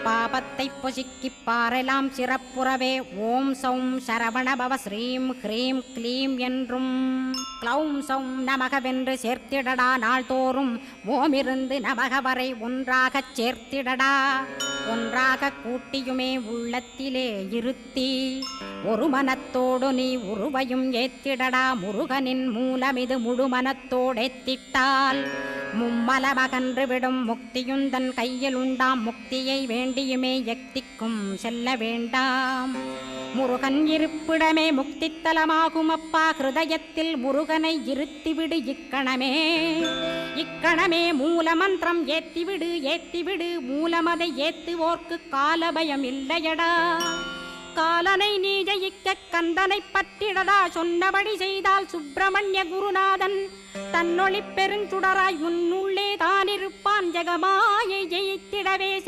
பாபத்தை பொசுக்கிப் பாரெலாம் சிறப்புறவே ஓம் சௌம் சரவணபவ ஸ்ரீம் ஹ்ரீம் க்ளீம் என்றும் க்ளௌம் சௌம் நமகவென்று சேர்த்திடடா நாள்தோறும் ஓமிருந்து நமக வரை ஒன்றாகச் சேர்த்திடடா. ஒன்றாக கூட்டியுமே உள்ளத்திலே இருத்தி ஒரு மனத்தோடு நீ உருவையும் ஏத்திடடா. முருகனின் மூலமிது முழு மனத்தோடேத்திட்டால் மும்மலமகன்று விடும் முக்தியுந்தன் கையில் உண்டாம். முக்தியை வேண்டியுமே எக்திக்கும் செல்ல வேண்டாம். முருகன் இருப்பிடமே முக்தித்தலமாகும் அப்பா. ஹிருதயத்தில் முருகனை இருத்திவிடு இக்கணமே. இக்கணமே மூலமந்திரம் ஏத்திவிடு ஏத்திவிடு. மூலமதை ஏத்துவோர்க்கு காலபயம் இல்லையடா. காலனை நீ ஜெயிக்க கந்தனை பற்றிடடா. சொன்னபடி செய்தால் சுப்பிரமணிய குருநாதன் தன்னொளி பெருஞ்சுடராய் உன்னுள்ளே தானிருப்பான். ஜெகமாயை ஜெயித்திடவே